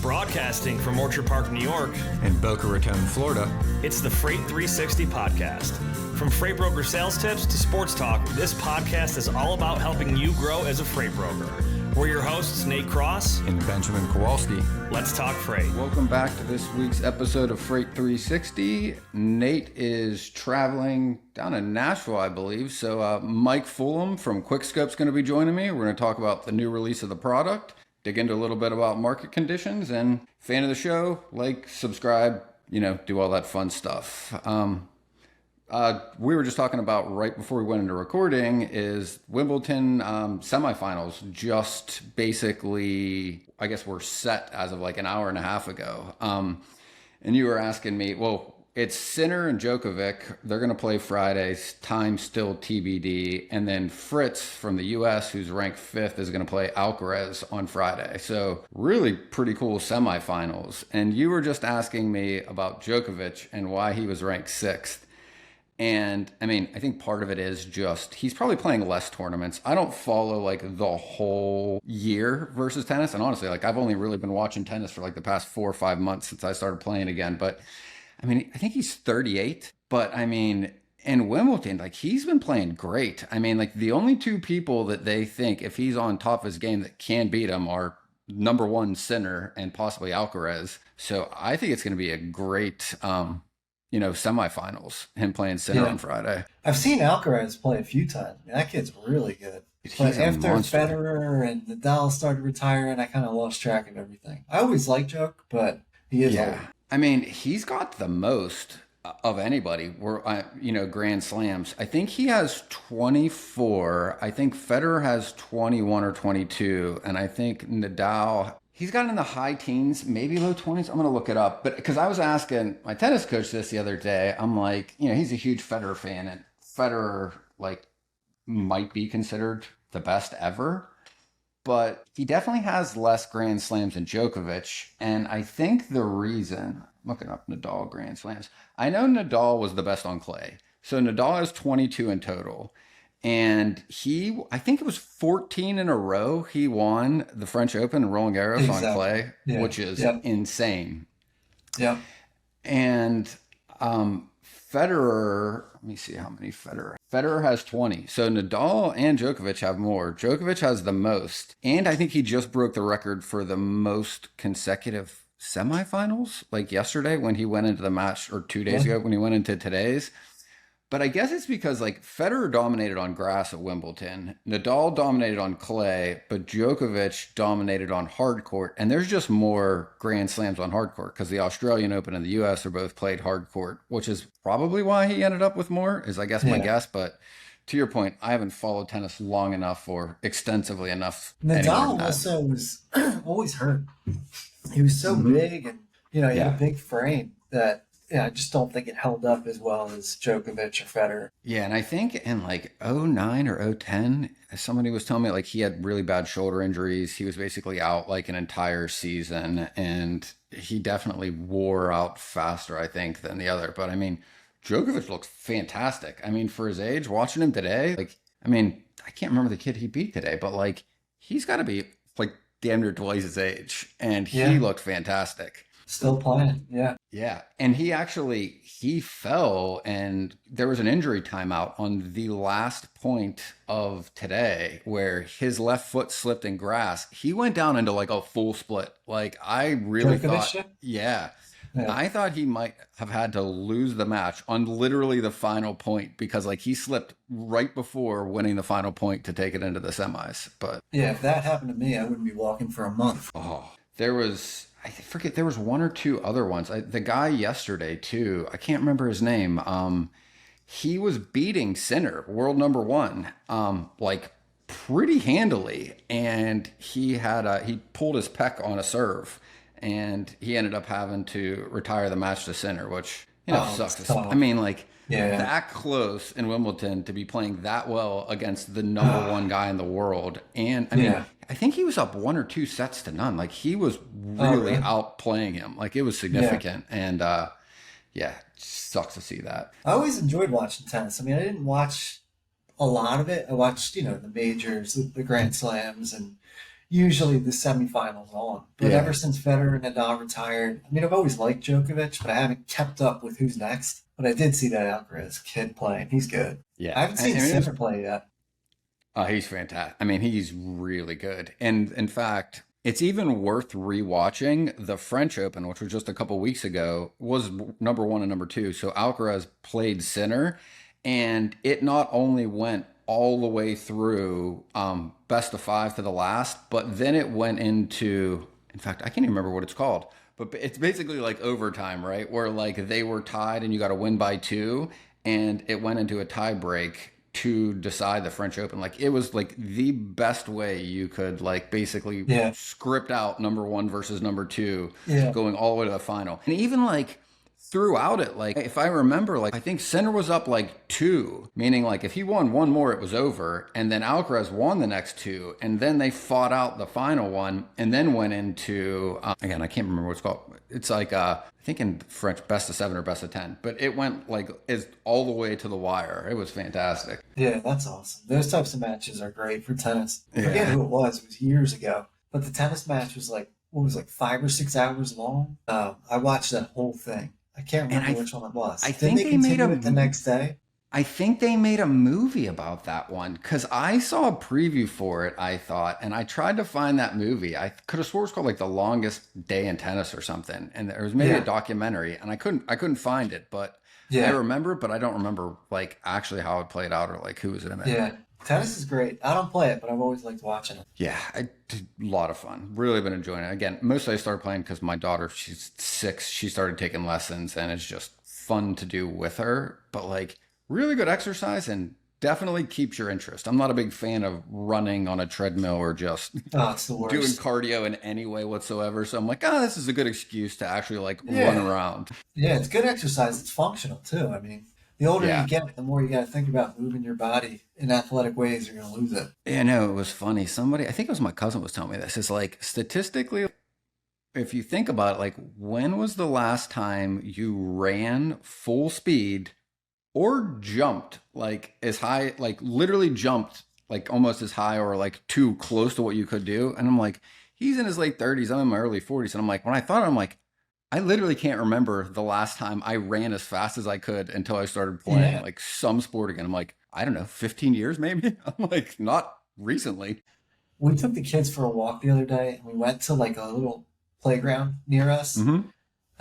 Broadcasting from Orchard Park, New York, and Boca Raton, Florida, it's the Freight 360 podcast. From freight broker sales tips to sports talk, this podcast is all about helping you grow as a freight broker. We're your hosts, Nate Cross and Benjamin Kowalski. Let's talk freight. Welcome back to this week's episode of Freight 360. Nate is traveling down in Nashville, I believe. So Mike Fullam from QuikSkope is going to be joining me. We're going to talk about the new release of the product, dig into a little bit about market conditions, and fan of the show, like, subscribe, do all that fun stuff. We were just talking about right before we went into recording is Wimbledon semifinals just basically, I guess, were set as of like an hour and a half ago. And you were asking me, well, it's Sinner and Djokovic. They're going to play Fridays, time still TBD. And then Fritz from the U.S., who's ranked 5th, is going to play Alcaraz on Friday. So really pretty cool semifinals. And you were just asking me about Djokovic and why he was ranked 6th. And I mean, I think part of it is just he's probably playing less tournaments. I don't follow like the whole year versus tennis. And honestly, like I've only really been watching tennis for like the past 4 or 5 months since I started playing again. But I mean, I think he's 38. But I mean, in Wimbledon, like he's been playing great. I mean, like the only two people that they think if he's on top of his game that can beat him are number one Sinner and possibly Alcaraz. So I think it's going to be a great semifinals, him playing Sinner on Friday. I've seen Alcaraz play a few times. I mean, that kid's really good. But after Federer and Nadal started retiring, I kind of lost track of everything. I always liked Joke, but he is old. I mean, he's got the most of anybody, Grand Slams. I think he has 24. I think Federer has 21 or 22. And I think Nadal, he's got in the high teens, maybe low 20s. I'm going to look it up. But because I was asking my tennis coach this the other day, I'm like, he's a huge Federer fan. And Federer, might be considered the best ever. But he definitely has less Grand Slams than Djokovic. And I think the reason, I'm looking up Nadal Grand Slams. I know Nadal was the best on clay. So Nadal has 22 in total. And I think it was 14 in a row he won the French Open and Roland Garros on clay, which is insane. Yeah. And Federer, let me see how many Federer has 20. So Nadal and Djokovic have more. Djokovic has the most. And I think he just broke the record for the most consecutive semifinals, like yesterday when he went into the match, or 2 days ago when he went into today's. But I guess it's because Federer dominated on grass at Wimbledon, Nadal dominated on clay, but Djokovic dominated on hard court. And there's just more Grand Slams on hard court because the Australian Open and the US are both played hard court, which is probably why he ended up with more, is I guess my guess. But to your point, I haven't followed tennis long enough or extensively enough. Nadal also was always hurt. He was so big and, he had a big frame that, I just don't think it held up as well as Djokovic or Federer. Yeah, and I think in 09 or 010, somebody was telling me he had really bad shoulder injuries. He was basically out an entire season, and he definitely wore out faster, I think, than the other. But I mean, Djokovic looks fantastic. I mean, for his age, watching him today, I can't remember the kid he beat today, but he's got to be damn near twice his age, and he looked fantastic. Still playing, yeah. Yeah, and he fell, and there was an injury timeout on the last point of today where his left foot slipped in grass. He went down into a full split. I really thought, yeah. I thought he might have had to lose the match on literally the final point because he slipped right before winning the final point to take it into the semis. But yeah, if that happened to me, I wouldn't be walking for a month. Oh, there was one or two other ones. The guy yesterday too, I can't remember his name. He was beating Sinner, world number one, pretty handily. And he pulled his pec on a serve, and he ended up having to retire the match to Sinner, which, sucks. I mean, that close in Wimbledon to be playing that well against the number one guy in the world. And I mean, I think he was up 1 or 2 sets to none. He was really outplaying him. It was significant. And sucks to see that. I always enjoyed watching tennis. I mean, I didn't watch a lot of it. I watched, the majors, the Grand Slams, and, usually the semifinals on. But ever since Federer and Nadal retired, I mean, I've always liked Djokovic, but I haven't kept up with who's next. But I did see that Alcaraz kid playing. He's good. Yeah. I haven't seen Sinner play yet. He's fantastic. I mean, he's really good. And in fact, it's even worth rewatching. The French Open, which was just a couple weeks ago, was number 1 and number 2. So Alcaraz played Sinner, and it not only went all the way through best of 5 to the last, but then it went into, in fact, I can't even remember what it's called, but it's basically like overtime, right? Where like they were tied and you got to win by 2, and it went into a tie break to decide the French Open. Like it was like the best way you could like basically script out number 1 versus number 2 going all the way to the final. And even like throughout it, like if I remember, like I think Sinner was up like 2, meaning like if he won one more, it was over. And then Alcaraz won the next 2, and then they fought out the final one, and then went into again, I can't remember what it's called. It's like I think in French, best of 7 or best of 10, but it went like is all the way to the wire. It was fantastic. Yeah, that's awesome. Those types of matches are great for tennis. I forget who it was years ago, but the tennis match was like, what was it, like 5 or 6 hours long? I watched that whole thing. I can't remember which one it was. I think they made it the next day. I think they made a movie about that one, because I saw a preview for it, I thought, and I tried to find that movie. I could have swore it's called like The Longest Day in Tennis or something, and there was maybe a documentary, and I couldn't find it, but I remember it, but I don't remember like actually how it played out or like who was in it. Yeah, tennis is great. I don't play it, but I've always liked watching it. Yeah, a lot of fun. Really been enjoying it. Again, mostly I started playing because my daughter, she's 6, she started taking lessons, and it's just fun to do with her, but like really good exercise and definitely keeps your interest. I'm not a big fan of running on a treadmill or just it's the worst. doing cardio in any way whatsoever. So I'm like, this is a good excuse to actually like run around. Yeah, it's good exercise. It's functional too. I mean, the older you get, the more you got to think about moving your body in athletic ways. You're going to lose it. Yeah, no, it was funny. Somebody, I think it was my cousin, was telling me this. It's like statistically, if you think about it, like when was the last time you ran full speed or jumped like as high, like literally jumped like almost as high or like too close to what you could do? And I'm like, he's in his late 30s. I'm in my early 40s. And I'm like, when I thought, I'm like, I literally can't remember the last time I ran as fast as I could until I started playing like some sport again. I'm like, I don't know, 15 years maybe? I'm like, not recently. We took the kids for a walk the other day, and we went to like a little playground near us. Mm-hmm.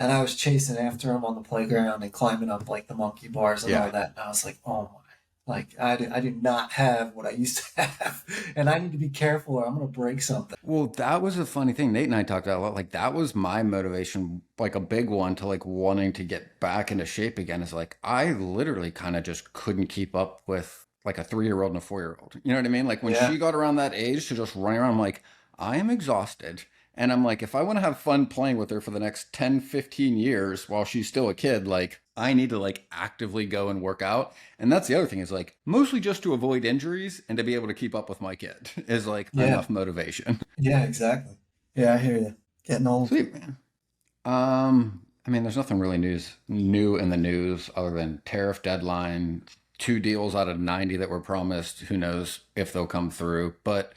And I was chasing after him on the playground and climbing up like the monkey bars and all that. And I was like, oh my, like I do not have what I used to have. And I need to be careful or I'm going to break something. Well, that was a funny thing. Nate and I talked about a lot. Like that was my motivation, like a big one to like wanting to get back into shape again, is like, I literally kind of just couldn't keep up with like a 3-year-old and a 4-year-old. You know what I mean? Like when she got around that age to just run around, I'm like, I am exhausted. And I'm like, if I want to have fun playing with her for the next 10, 15 years while she's still a kid, like I need to like actively go and work out. And that's the other thing, is like mostly just to avoid injuries and to be able to keep up with my kid is like enough motivation. Yeah, exactly. Yeah, I hear you. Getting old. Sweet, man. I mean, there's nothing really new in the news other than tariff deadline, 2 deals out of 90 that were promised. Who knows if they'll come through, but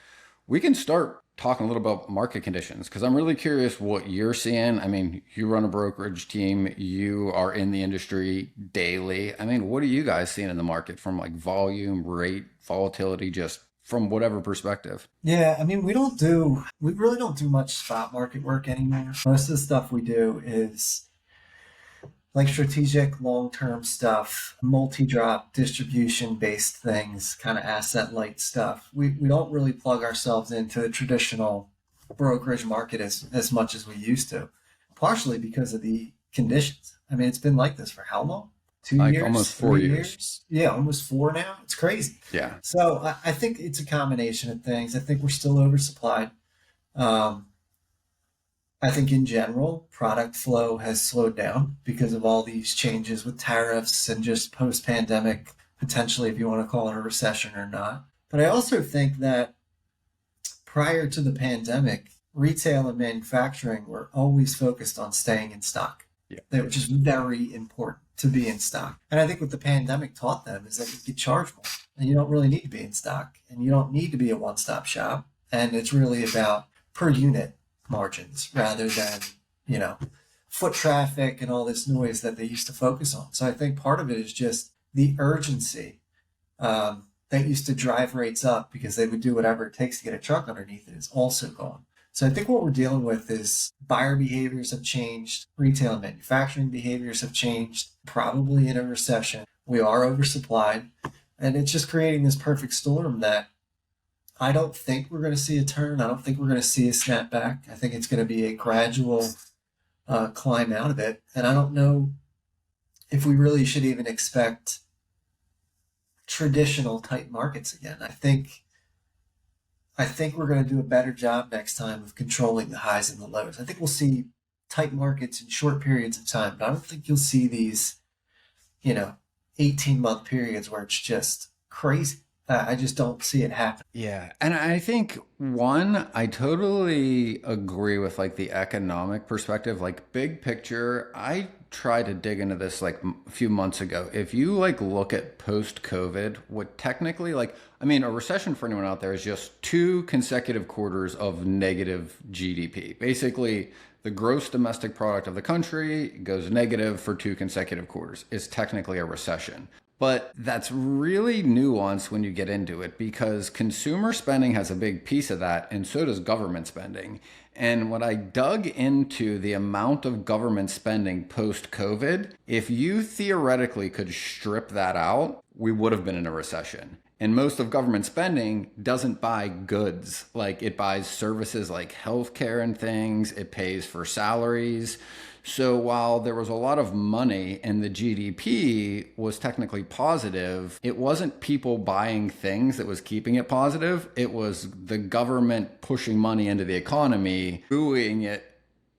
we can start talking a little about market conditions, because I'm really curious what you're seeing. I mean, you run a brokerage team, you are in the industry daily. I mean, what are you guys seeing in the market from like volume, rate, volatility, just from whatever perspective? Yeah, I mean, we really don't do much spot market work anymore. Most of the stuff we do is like strategic long-term stuff, multi-drop distribution-based things, kind of asset-light stuff. We don't really plug ourselves into the traditional brokerage market as much as we used to, partially because of the conditions. I mean, it's been like this for how long? 2 like years? Almost 4 years. Yeah, almost 4 now. It's crazy. Yeah. So I think it's a combination of things. I think we're still oversupplied. I think in general, product flow has slowed down because of all these changes with tariffs and just post-pandemic, potentially, if you want to call it a recession or not. But I also think that prior to the pandemic, retail and manufacturing were always focused on staying in stock, which is very important to be in stock. And I think what the pandemic taught them is that you could charge more and you don't really need to be in stock and you don't need to be a one-stop shop. And it's really about per unit margins rather than, foot traffic and all this noise that they used to focus on. So I think part of it is just the urgency that used to drive rates up because they would do whatever it takes to get a truck underneath it is also gone. So I think what we're dealing with is buyer behaviors have changed, retail and manufacturing behaviors have changed, probably in a recession. We are oversupplied, and it's just creating this perfect storm that I don't think we're going to see a turn. I don't think we're going to see a snapback. I think it's going to be a gradual climb out of it. And I don't know if we really should even expect traditional tight markets again. I think we're going to do a better job next time of controlling the highs and the lows. I think we'll see tight markets in short periods of time, but I don't think you'll see these, 18-month periods where it's just crazy. I just don't see it happen. Yeah. And I think, one, I totally agree with like the economic perspective, like big picture. I tried to dig into this like a few months ago. If you like look at post-COVID, what technically a recession for anyone out there is just 2 consecutive quarters of negative GDP. Basically, the gross domestic product of the country goes negative for 2 consecutive quarters. It's technically a recession. But that's really nuanced when you get into it because consumer spending has a big piece of that, and so does government spending. And when I dug into the amount of government spending post-COVID, if you theoretically could strip that out, we would have been in a recession. And most of government spending doesn't buy goods. Like it buys services like healthcare and things. It pays for salaries. So while there was a lot of money and the GDP was technically positive, it wasn't people buying things that was keeping it positive. It was the government pushing money into the economy, buoying it,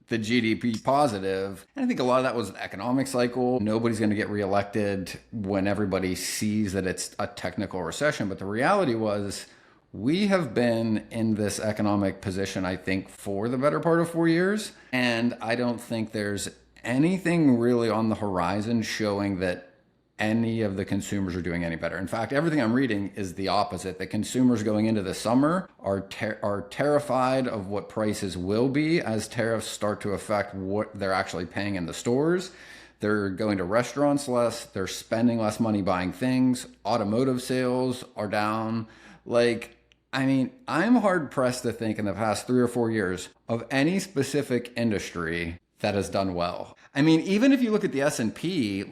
the GDP positive. And I think a lot of that was an economic cycle. Nobody's going to get reelected when everybody sees that it's a technical recession. But the reality was, we have been in this economic position, I think, for the better part of 4 years. And I don't think there's anything really on the horizon showing that any of the consumers are doing any better. In fact, everything I'm reading is the opposite. The consumers going into the summer are terrified of what prices will be as tariffs start to affect what they're actually paying in the stores. They're going to restaurants less. They're spending less money buying things. Automotive sales are down. I'm hard pressed to think in the past 3 or 4 years of any specific industry that has done well. Even if you look at the S&P,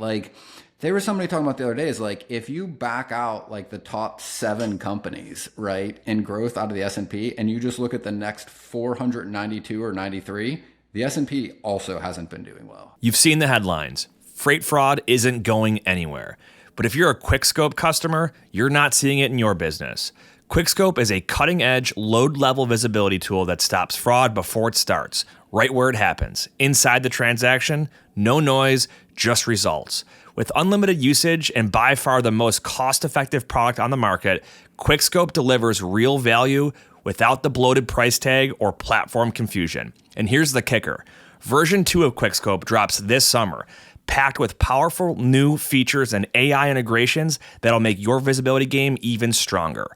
there was somebody talking about the other day is if you back out the top 7 companies, right, in growth out of the S&P and you just look at the next 492 or 93, the S&P also hasn't been doing well. You've seen the headlines. Freight fraud isn't going anywhere. But if you're a QuikSkope customer, you're not seeing it in your business. QuikSkope is a cutting-edge load-level visibility tool that stops fraud before it starts, right where it happens. Inside the transaction, no noise, just results. With unlimited usage and by far the most cost-effective product on the market, QuikSkope delivers real value without the bloated price tag or platform confusion. And here's the kicker. Version 2 of QuikSkope drops this summer, packed with powerful new features and AI integrations that'll make your visibility game even stronger.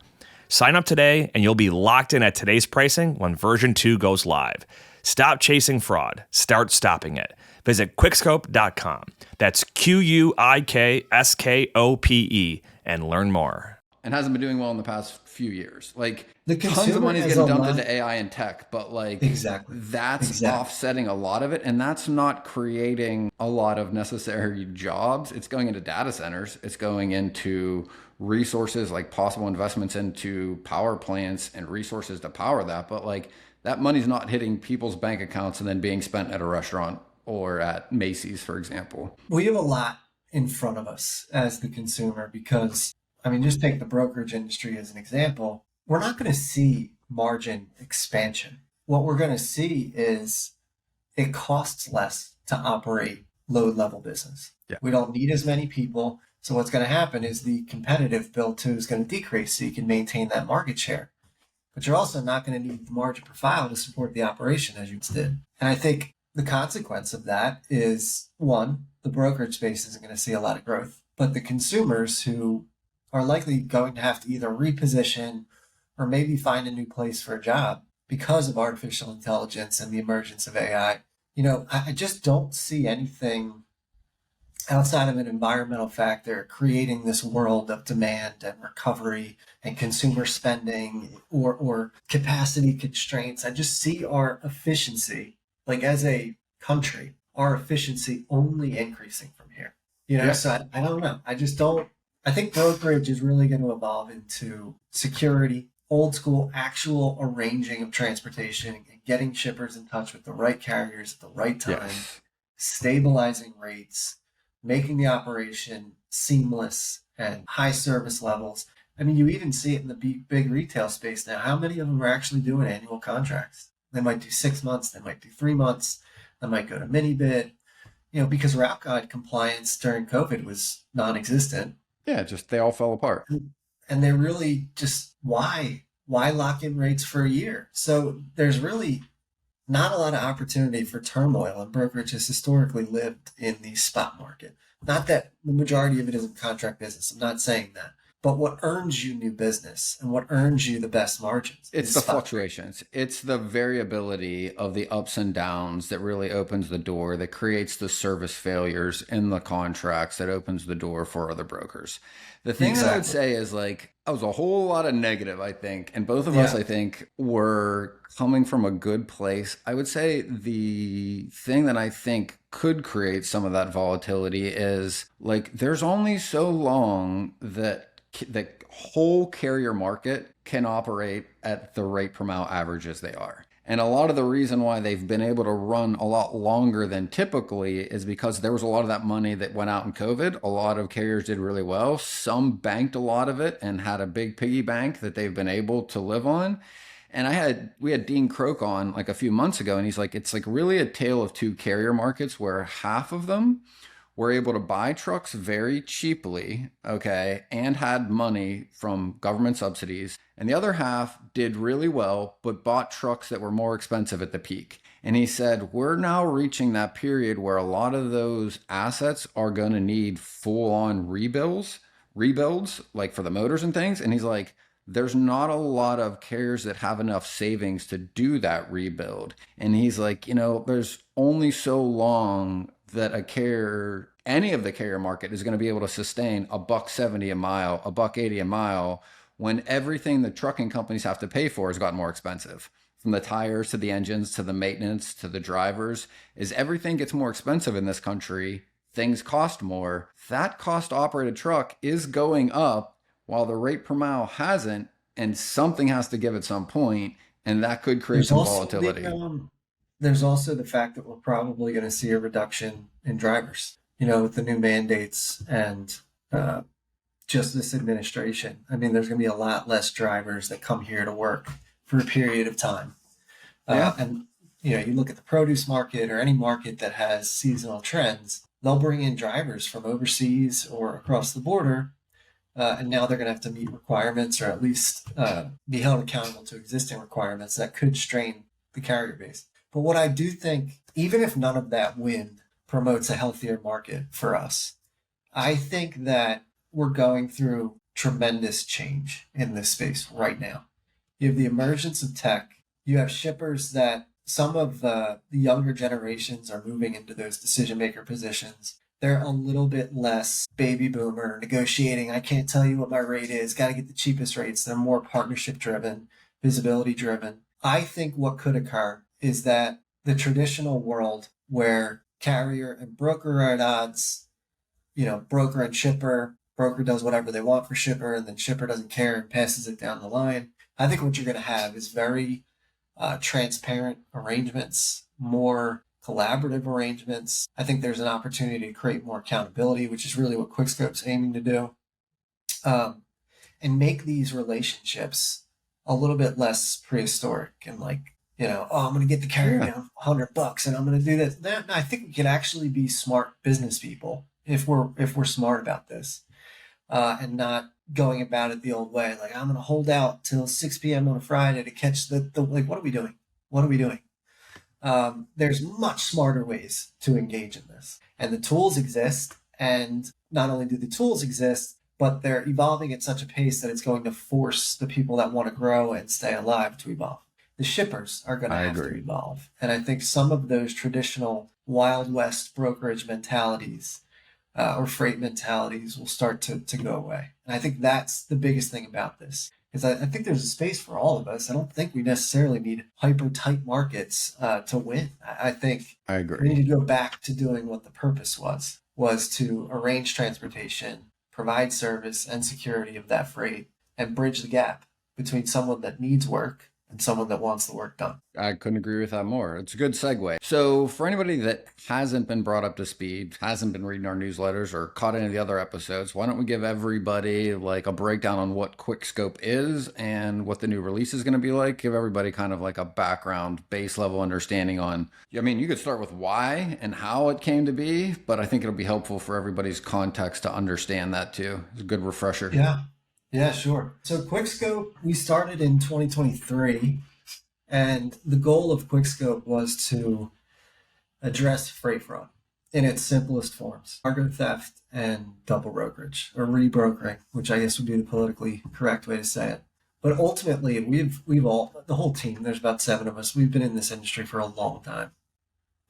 Sign up today and you'll be locked in at today's pricing when version 2 goes live. Stop chasing fraud. Start stopping it. Visit QuikSkope.com. That's QuikSkope and learn more. And hasn't been doing well in the past few years. The tons of money is getting dumped into AI and tech, but Exactly. That's offsetting a lot of it. And that's not creating a lot of necessary jobs. It's going into data centers. It's going into resources, possible investments into power plants and resources to power that. But that money's not hitting people's bank accounts and then being spent at a restaurant or at Macy's, for example. We have a lot in front of us as the consumer because, just take the brokerage industry as an example. We're not going to see margin expansion. What we're going to see is it costs less to operate load level business. Yeah. We don't need as many people. So what's going to happen is the competitive build too is going to decrease so you can maintain that market share. But you're also not going to need the margin profile to support the operation as you did. And I think the consequence of that is, one, the brokerage space isn't going to see a lot of growth, but the consumers who are likely going to have to either reposition or maybe find a new place for a job because of artificial intelligence and the emergence of AI. I just don't see anything outside of an environmental factor creating this world of demand and recovery and consumer spending or capacity constraints. I just see our efficiency, like as a country, our efficiency only increasing from here. So I don't know. I think brokerage is really going to evolve into security, old school, actual arranging of transportation and getting shippers in touch with the right carriers at the right time, stabilizing rates, making the operation seamless and high service levels. I mean, you even see it in the big retail space now. How many of them are actually doing annual contracts? They might do 6 months, they might do 3 months, they might go to mini bid, because route guide compliance during COVID was non-existent. Yeah, just they all fell apart. And they really just, why lock in rates for a year? So there's really not a lot of opportunity for turmoil, and brokerage has historically lived in the spot market. Not that the majority of it isn't contract business. I'm not saying that. But what earns you new business and what earns you the best margins? It's the fluctuations. It's the variability of the ups and downs that really opens the door, that creates the service failures in the contracts, that opens the door for other brokers. The thing that I would say is that was a whole lot of negative, I think. And both of us, I think, were coming from a good place. I would say the thing that I think could create some of that volatility is there's only so long that the whole carrier market can operate at the rate per mile averages they are. And a lot of the reason why they've been able to run a lot longer than typically is because there was a lot of that money that went out in COVID. A lot of carriers did really well. Some banked a lot of it and had a big piggy bank that they've been able to live on. And we had Dean Croak on a few months ago, and he's it's really a tale of two carrier markets where half of them were able to buy trucks very cheaply, and had money from government subsidies. And the other half did really well, but bought trucks that were more expensive at the peak. And he said, we're now reaching that period where a lot of those assets are going to need full-on rebuilds, for the motors and things. And he's there's not a lot of carriers that have enough savings to do that rebuild. And he's there's only so long that any of the carrier market is going to be able to sustain $1.70 a mile, $1.80 a mile, when everything the trucking companies have to pay for has gotten more expensive. From the tires to the engines to the maintenance to the drivers, as everything gets more expensive in this country, things cost more. That cost operated truck is going up while the rate per mile hasn't, and something has to give at some point, and that could create some volatility. There's also the fact that we're probably going to see a reduction in drivers, with the new mandates and just this administration. I mean, there's going to be a lot less drivers that come here to work for a period of time. And, you look at the produce market or any market that has seasonal trends, they'll bring in drivers from overseas or across the border. And now they're going to have to meet requirements, or at least be held accountable to existing requirements that could strain the carrier base. But what I do think, even if none of that wind promotes a healthier market for us, I think that we're going through tremendous change in this space right now. You have the emergence of tech. You have shippers that some of the younger generations are moving into those decision maker positions. They're a little bit less baby boomer negotiating. I can't tell you what my rate is. Got to get the cheapest rates. They're more partnership driven, visibility driven. I think what could occur is that the traditional world where carrier and broker are at odds, broker and shipper, broker does whatever they want for shipper, and then shipper doesn't care and passes it down the line. I think what you're going to have is very transparent arrangements, more collaborative arrangements. I think there's an opportunity to create more accountability, which is really what QuikSkope's aiming to do, and make these relationships a little bit less prehistoric and I'm going to get the carrier down $100 and I'm going to do this. No, I think we can actually be smart business people if we're smart about this, and not going about it the old way. I'm going to hold out till 6 p.m. on a Friday to catch the what are we doing? What are we doing? There's much smarter ways to engage in this, and the tools exist. And not only do the tools exist, but they're evolving at such a pace that it's going to force the people that want to grow and stay alive to evolve. The shippers are going to have to evolve. And I think some of those traditional Wild West brokerage mentalities or freight mentalities will start to go away. And I think that's the biggest thing about this. Because I think there's a space for all of us. I don't think we necessarily need hyper tight markets to win. I think I agree. We need to go back to doing what the purpose was to arrange transportation, provide service and security of that freight, and bridge the gap between someone that needs work and someone that wants the work done. I couldn't agree with that more. It's a good segue. So for anybody that hasn't been brought up to speed, hasn't been reading our newsletters or caught any of the other episodes, why don't we give everybody like a breakdown on what QuikSkope is and what the new release is going to be like? Give everybody kind of like a background, base level understanding on, I mean, you could start with why and how it came to be, but I think it'll be helpful for everybody's context to understand that too. It's a good refresher. Yeah, sure. So QuikSkope, we started in 2023, and the goal of QuikSkope was to address freight fraud in its simplest forms: cargo theft and double brokerage, or rebrokering, which I guess would be the politically correct way to say it. But ultimately, we've all, the whole team, there's about 7 of us, we've been in this industry for a long time,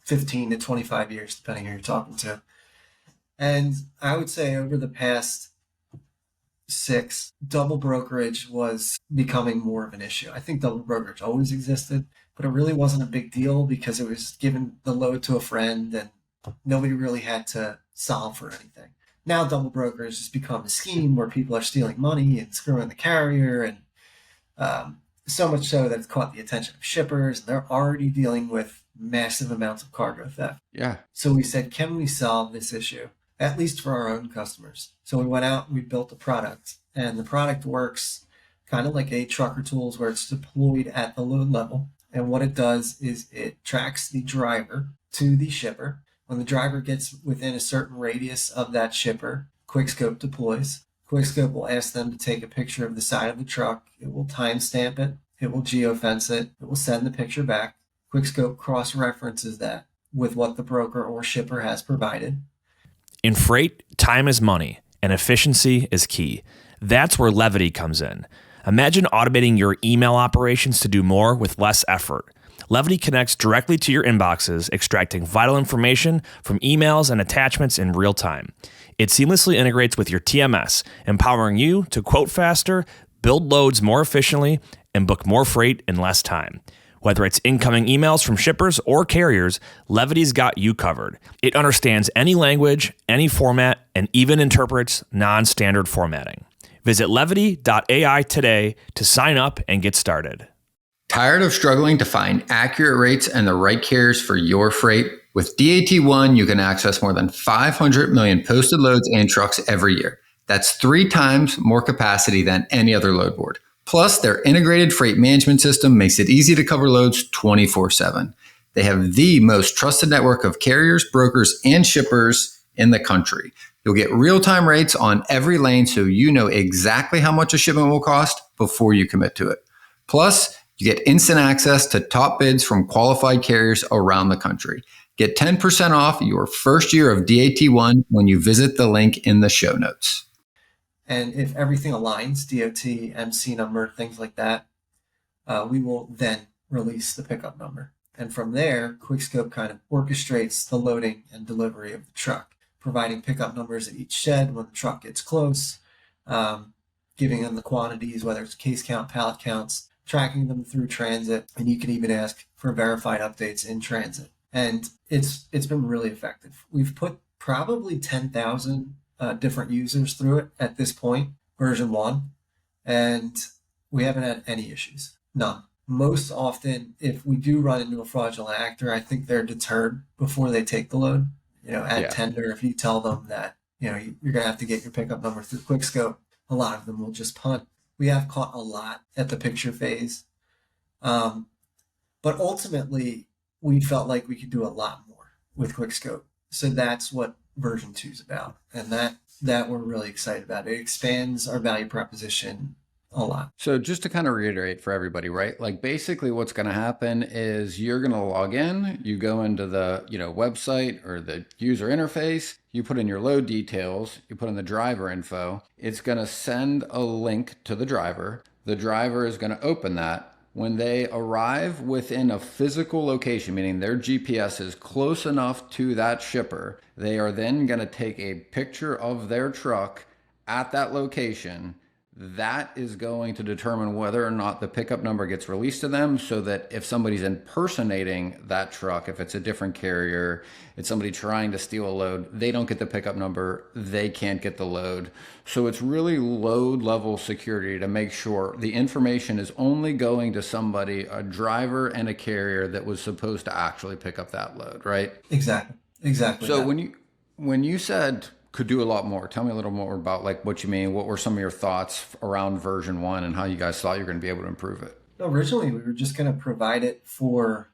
15 to 25 years, depending who you're talking to. And I would say over the past 6, double brokerage was becoming more of an issue. I think double brokerage always existed, but it really wasn't a big deal because it was given the load to a friend and nobody really had to solve for anything. Now double brokerage has become a scheme where people are stealing money and screwing the carrier, and so much so that it's caught the attention of shippers, and they're already dealing with massive amounts of cargo theft. Yeah. So we said, can we solve this issue? At least for our own customers. So we went out and we built a product, and the product works kind of like a trucker tools where it's deployed at the load level. And what it does is it tracks the driver to the shipper. When the driver gets within a certain radius of that shipper, QuikSkope deploys. QuikSkope will ask them to take a picture of the side of the truck. It will timestamp it. It will geofence it. It will send the picture back. QuikSkope cross-references that with what the broker or shipper has provided. In freight, time is money, and efficiency is key. That's where Levity comes in. Imagine automating your email operations to do more with less effort. Levity connects directly to your inboxes, extracting vital information from emails and attachments in real time. It seamlessly integrates with your TMS, empowering you to quote faster, build loads more efficiently, and book more freight in less time. Whether it's incoming emails from shippers or carriers, Levity's got you covered. It understands any language, any format, and even interprets non-standard formatting. Visit levity.ai today to sign up and get started. Tired of struggling to find accurate rates and the right carriers for your freight? With DAT1, you can access more than 500 million posted loads and trucks every year. That's 3 times more capacity than any other load board. Plus, their integrated freight management system makes it easy to cover loads 24/7. They have the most trusted network of carriers, brokers, and shippers in the country. You'll get real-time rates on every lane so you know exactly how much a shipment will cost before you commit to it. Plus, you get instant access to top bids from qualified carriers around the country. Get 10% off your first year of DAT1 when you visit the link in the show notes. And if everything aligns, DOT, MC number, things like that, we will then release the pickup number. And from there, QuikSkope kind of orchestrates the loading and delivery of the truck, providing pickup numbers at each shed when the truck gets close, giving them the quantities, whether it's case count, pallet counts, tracking them through transit, and you can even ask for verified updates in transit. And it's been really effective. We've put probably 10,000 different users through it at this point, version 1, and we haven't had any issues. None. Most often, if we do run into a fraudulent actor, I think they're deterred before they take the load. At tender, if you tell them that, you're going to have to get your pickup number through QuikSkope, a lot of them will just punt. We have caught a lot at the picture phase. But ultimately, we felt like we could do a lot more with QuikSkope. So that's what version 2 is about. And that we're really excited about. It expands our value proposition a lot. So just to kind of reiterate for everybody, right? Like basically what's going to happen is you're going to log in, you go into the, website or the user interface, you put in your load details, you put in the driver info. It's going to send a link to the driver. The driver is going to open that. When they arrive within a physical location, meaning their GPS is close enough to that shipper, they are then going to take a picture of their truck at that location. That is going to determine whether or not the pickup number gets released to them, so that if somebody's impersonating that truck, if it's a different carrier, it's somebody trying to steal a load, they don't get the pickup number, they can't get the load. So it's really load level security to make sure the information is only going to somebody, a driver and a carrier that was supposed to actually pick up that load, right? Exactly. So when you said could do a lot more, tell me a little more about like what you mean. What were some of your thoughts around version 1 and how you guys thought you were going to be able to improve it? Originally, we were just going to provide it for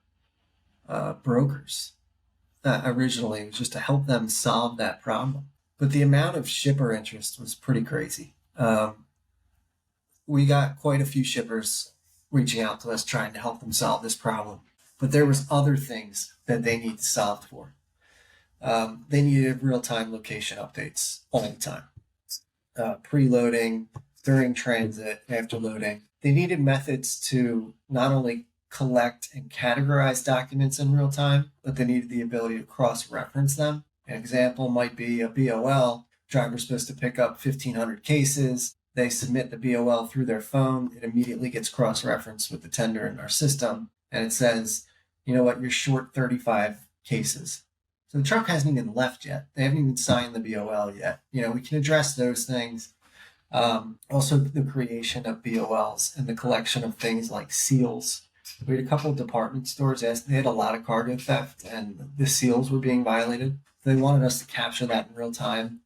brokers. Originally, it was just to help them solve that problem. But the amount of shipper interest was pretty crazy. We got quite a few shippers reaching out to us trying to help them solve this problem. But there was other things that they needed solved for. They needed real-time location updates all the time. Preloading, during transit, after loading. They needed methods to not only collect and categorize documents in real time, but they needed the ability to cross-reference them. An example might be a BOL. Driver's supposed to pick up 1,500 cases. They submit the BOL through their phone. It immediately gets cross-referenced with the tender in our system. And it says, you know what, you're short 35 cases. So the truck hasn't even left yet. They haven't even signed the BOL yet. We can address those things. Also, the creation of BOLs and the collection of things like seals. We had a couple of department stores. They had a lot of cargo theft, and the seals were being violated. They wanted us to capture that in real time,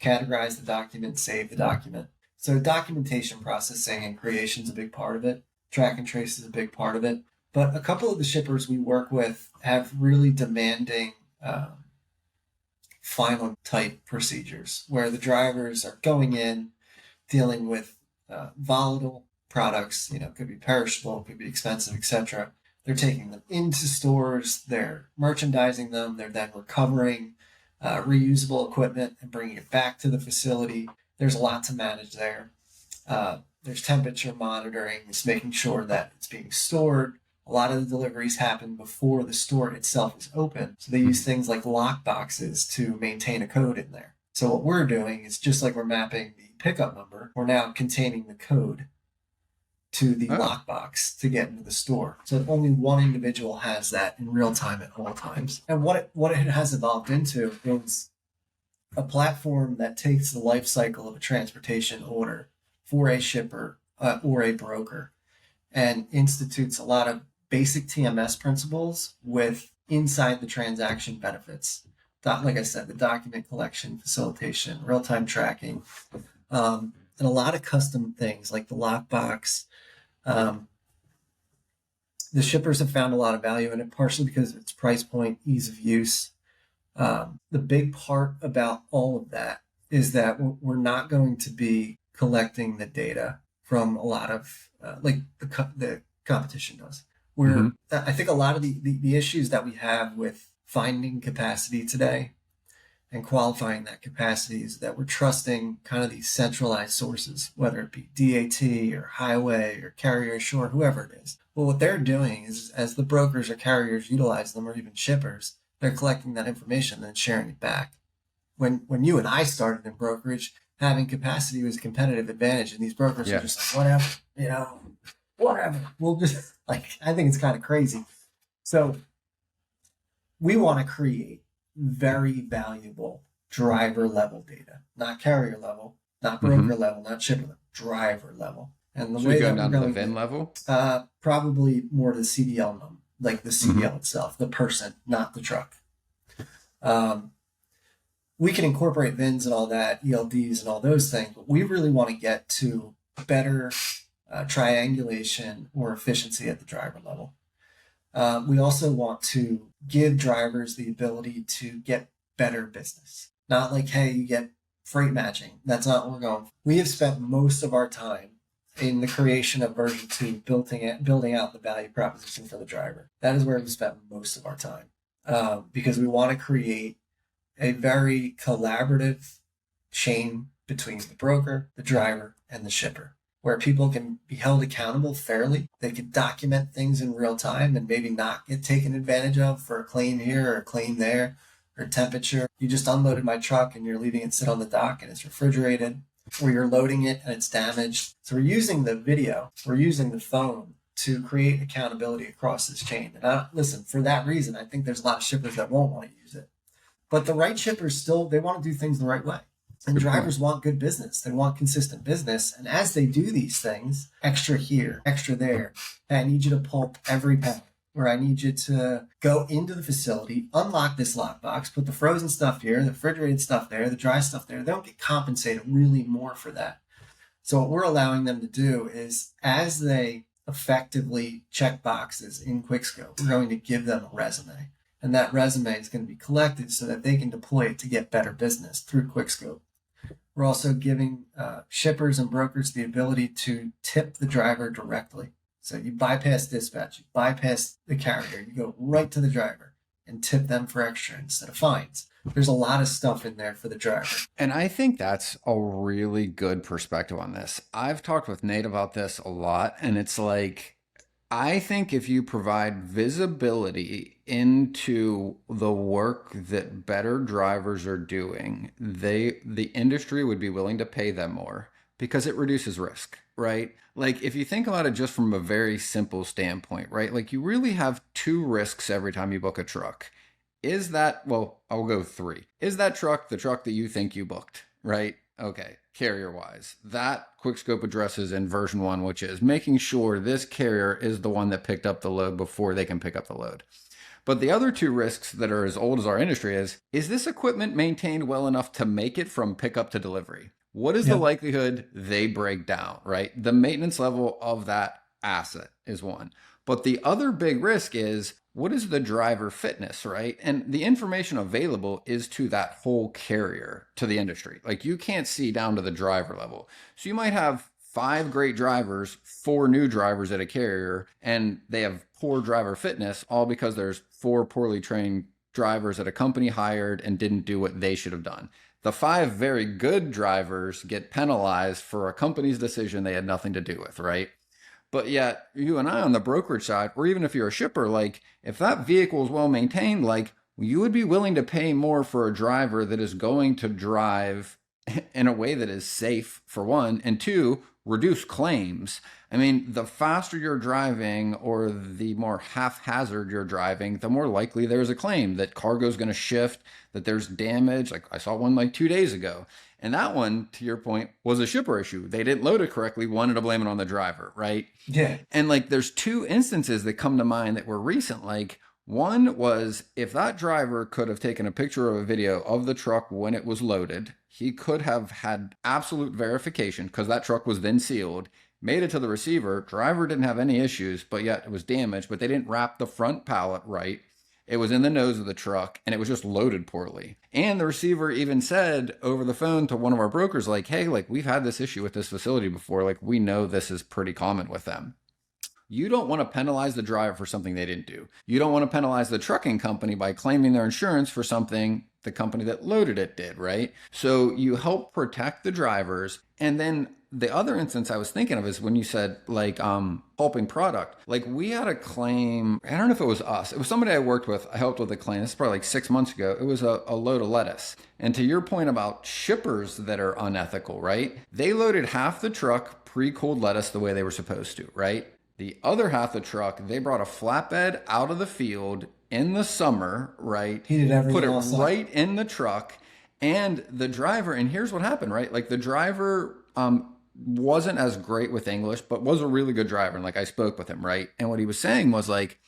categorize the document, save the document. So documentation processing and creation is a big part of it. Track and trace is a big part of it. But a couple of the shippers we work with have really demanding final type procedures where the drivers are going in, dealing with volatile products, could be perishable, could be expensive, etc. They're taking them into stores, they're merchandising them, they're then recovering reusable equipment and bringing it back to the facility. There's a lot to manage there. There's temperature monitoring, it's making sure that it's being stored. A lot of the deliveries happen before the store itself is open. So they use things like lock boxes to maintain a code in there. So what we're doing is just like we're mapping the pickup number, we're now containing the code to the lockbox to get into the store. So only one individual has that in real time at all times. And what it has evolved into is a platform that takes the life cycle of a transportation order for a shipper or a broker and institutes a lot of basic TMS principles with inside the transaction benefits. Like I said, the document collection, facilitation, real-time tracking, and a lot of custom things like the lockbox. The shippers have found a lot of value in it, partially because of its price point, ease of use. The big part about all of that is that we're not going to be collecting the data from a lot of like the competition does. I think a lot of the issues that we have with finding capacity today and qualifying that capacity is that we're trusting kind of these centralized sources, whether it be DAT or highway or carrier shore, whoever it is. Well, what they're doing is as the brokers or carriers utilize them, or even shippers, they're collecting that information and then sharing it back. When you and I started in brokerage, having capacity was a competitive advantage, and these brokers are just like, whatever. We'll just I think it's kind of crazy. So we want to create very valuable driver level data, not carrier level, not broker level, not shipper level, driver level. And the way going that down to the VIN level, probably more to the CDL number, like the CDL itself, the person, not the truck. We can incorporate VINs and all that, ELDs and all those things, but we really want to get to better triangulation or efficiency at the driver level. We also want to give drivers the ability to get better business. Not like, hey, you get freight matching. That's not what we're going for. We have spent most of our time in the creation of version 2, building out the value proposition for the driver. That is where we spent most of our time, because we want to create a very collaborative chain between the broker, the driver, and the shipper, where people can be held accountable fairly. They can document things in real time and maybe not get taken advantage of for a claim here or a claim there or temperature. You just unloaded my truck and you're leaving it sit on the dock and it's refrigerated, or you're loading it and it's damaged. So we're using the video, we're using the phone to create accountability across this chain. And listen, for that reason, I think there's a lot of shippers that won't want to use it. But the right shippers still, they want to do things the right way. And drivers want good business. They want consistent business. And as they do these things, extra here, extra there, I need you to pulp every pallet, where I need you to go into the facility, unlock this lockbox, put the frozen stuff here, the refrigerated stuff there, the dry stuff there. They don't get compensated really more for that. So what we're allowing them to do is, as they effectively check boxes in QuikSkope, we're going to give them a resume. And that resume is going to be collected so that they can deploy it to get better business through QuikSkope. We're also giving shippers and brokers the ability to tip the driver directly. So you bypass dispatch, you bypass the carrier, you go right to the driver and tip them for extra instead of fines. There's a lot of stuff in there for the driver. And I think that's a really good perspective on this. I've talked with Nate about this a lot, and it's like, I think if you provide visibility into the work that better drivers are doing, the industry would be willing to pay them more because it reduces risk, right? Like if you think about it just from a very simple standpoint, right? Like you really have two risks every time you book a truck. Is that, well, I'll go three. Is that truck the truck that you think you booked, right? Okay, carrier-wise. That QuikSkope addresses in version 1, which is making sure this carrier is the one that picked up the load before they can pick up the load. But the other two risks that are as old as our industry is this equipment maintained well enough to make it from pickup to delivery? What is the likelihood they break down, right? The maintenance level of that asset is one. But the other big risk is, what is the driver fitness, right? And the information available is to that whole carrier, to the industry. Like you can't see down to the driver level. So you might have 5 great drivers, 4 new drivers at a carrier, and they have poor driver fitness, all because there's 4 poorly trained drivers that a company hired and didn't do what they should have done. The 5 very good drivers get penalized for a company's decision they had nothing to do with, right? But yet, you and I on the brokerage side, or even if you're a shipper, like if that vehicle is well maintained, like you would be willing to pay more for a driver that is going to drive in a way that is safe, for one, and 2, reduce claims. I mean, the faster you're driving or the more haphazard you're driving, the more likely there's a claim that cargo is going to shift, that there's damage. Like I saw one like 2 days ago. And that one, to your point, was a shipper issue. They didn't load it correctly, wanted to blame it on the driver, right? Yeah. And like there's 2 instances that come to mind that were recent. Like one was, if that driver could have taken a picture or a video of the truck when it was loaded, he could have had absolute verification because that truck was then sealed, made it to the receiver. Driver didn't have any issues, but yet it was damaged, but they didn't wrap the front pallet right. It was in the nose of the truck and it was just loaded poorly. And the receiver even said over the phone to one of our brokers, like, hey, like we've had this issue with this facility before. Like we know this is pretty common with them. You don't want to penalize the driver for something they didn't do. You don't want to penalize the trucking company by claiming their insurance for something the company that loaded it did, right? So you help protect the drivers. And then the other instance I was thinking of is when you said like pulping product. Like we had a claim, I don't know if it was us. It was somebody I worked with. I helped with a claim. This is probably like 6 months ago. It was a load of lettuce. And to your point about shippers that are unethical, right? They loaded half the truck pre-cooled lettuce the way they were supposed to, right? The other half of the truck, they brought a flatbed out of the field in the summer, right? He did everything Put it else right in the truck. And the driver, and here's what happened, right? Like the driver wasn't as great with English, but was a really good driver. And like I spoke with him, right? And what he was saying was like,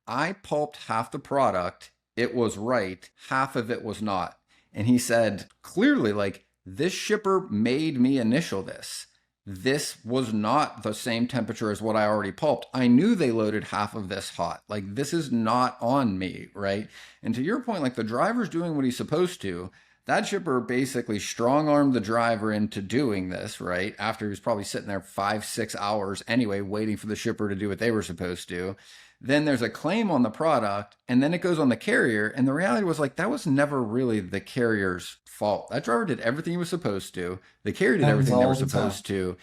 I pulped half the product. It was right. Half of it was not. And he said, clearly, like this shipper made me initial this. This was not the same temperature as what I already pulped. I knew they loaded half of this hot. Like this is not on me, right? And to your point, like the driver's doing what he's supposed to. That shipper basically strong-armed the driver into doing this, right? After he was probably sitting there 5-6 hours anyway, waiting for the shipper to do what they were supposed to. Then there's a claim on the product, and then it goes on the carrier. And the reality was like, that was never really the carrier's fault. That driver did everything he was supposed to. The carrier did everything they were supposed to.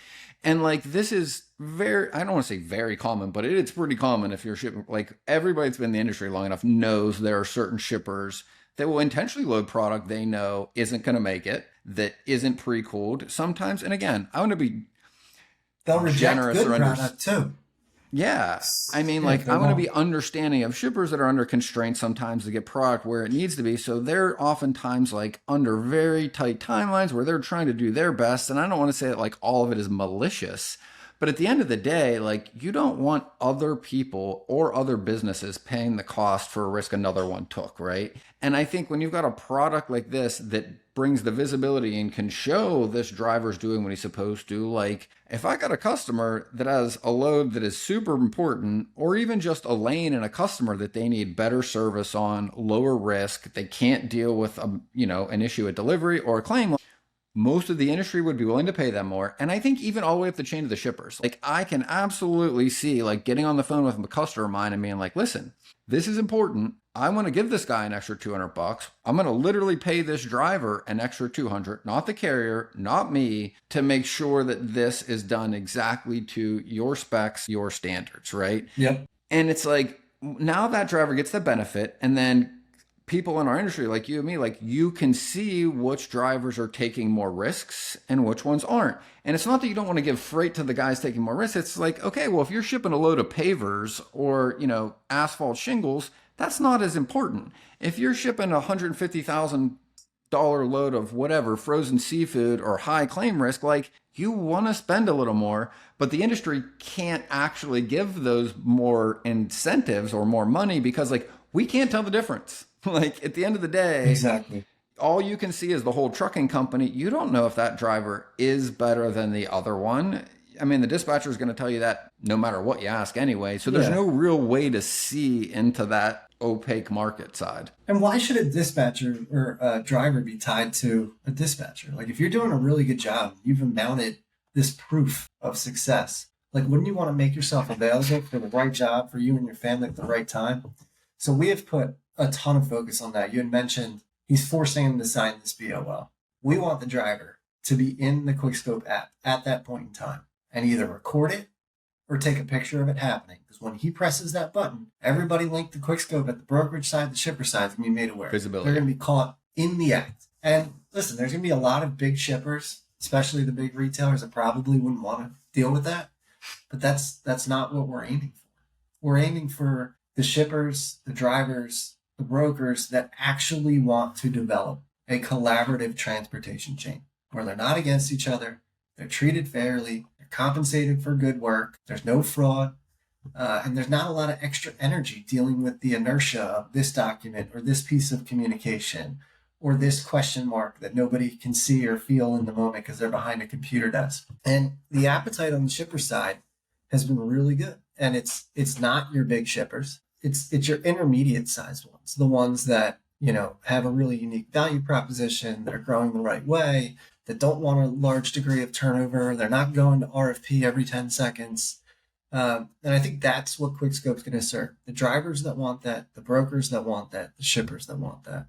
And like, this is very, I don't want to say very common, but it's pretty common if you're shipping. Like, everybody that's been in the industry long enough knows there are certain shippers that will intentionally load product they know isn't going to make it, that isn't pre-cooled sometimes. And again, I want to be They'll reject generous good or product too. Yeah. I mean, like, I want to be understanding of shippers that are under constraints sometimes to get product where it needs to be. So they're oftentimes like under very tight timelines where they're trying to do their best. And I don't want to say that like all of it is malicious, but at the end of the day, like, you don't want other people or other businesses paying the cost for a risk another one took, right? And I think when you've got a product like this that brings the visibility and can show this driver's doing what he's supposed to, like, if I got a customer that has a load that is super important, or even just a lane and a customer that they need better service on, lower risk, they can't deal with an issue at delivery or a claim, most of the industry would be willing to pay them more. And I think even all the way up the chain to the shippers, like, I can absolutely see like getting on the phone with a customer of mine and being like, listen, this is important. I want to give this guy an extra $200. I'm going to literally pay this driver an extra $200, not the carrier, not me, to make sure that this is done exactly to your specs, your standards, right? Yep. And it's like, now that driver gets the benefit, and then people in our industry, like you and me, like, you can see which drivers are taking more risks and which ones aren't. And it's not that you don't want to give freight to the guys taking more risks. It's like, okay, well, if you're shipping a load of pavers or, asphalt shingles, that's not as important. If you're shipping a $150,000 load of whatever, frozen seafood or high claim risk, like, you want to spend a little more, but the industry can't actually give those more incentives or more money because, like, we can't tell the difference. Like, at the end of the day, Exactly. all you can see is the whole trucking company. You don't know if that driver is better than the other one. I mean, the dispatcher is going to tell you that no matter what you ask anyway. So there's no real way to see into that opaque market side. And why should a dispatcher or a driver be tied to a dispatcher? Like, if you're doing a really good job, you've mounted this proof of success. Like, wouldn't you want to make yourself available for the right job for you and your family at the right time? So we have put a ton of focus on that. You had mentioned he's forcing him to sign this BOL. We want the driver to be in the QuikSkope app at that point in time and either record it or take a picture of it happening. Because when he presses that button, everybody linked to QuikSkope at the brokerage side, the shipper side, is going to be made aware. Visibility. They're going to be caught in the act. And listen, there's going to be a lot of big shippers, especially the big retailers, that probably wouldn't want to deal with that. But that's not what we're aiming for. We're aiming for the shippers, the drivers, the brokers that actually want to develop a collaborative transportation chain where they're not against each other, they're treated fairly, they're compensated for good work, there's no fraud, and there's not a lot of extra energy dealing with the inertia of this document or this piece of communication or this question mark that nobody can see or feel in the moment because they're behind a computer desk. And the appetite on the shipper side has been really good. And it's not your big shippers. It's your intermediate sized ones, the ones that, have a really unique value proposition, that are growing the right way, that don't want a large degree of turnover. They're not going to RFP every 10 seconds. And I think that's what QuikSkope's going to serve. The drivers that want that, the brokers that want that, the shippers that want that.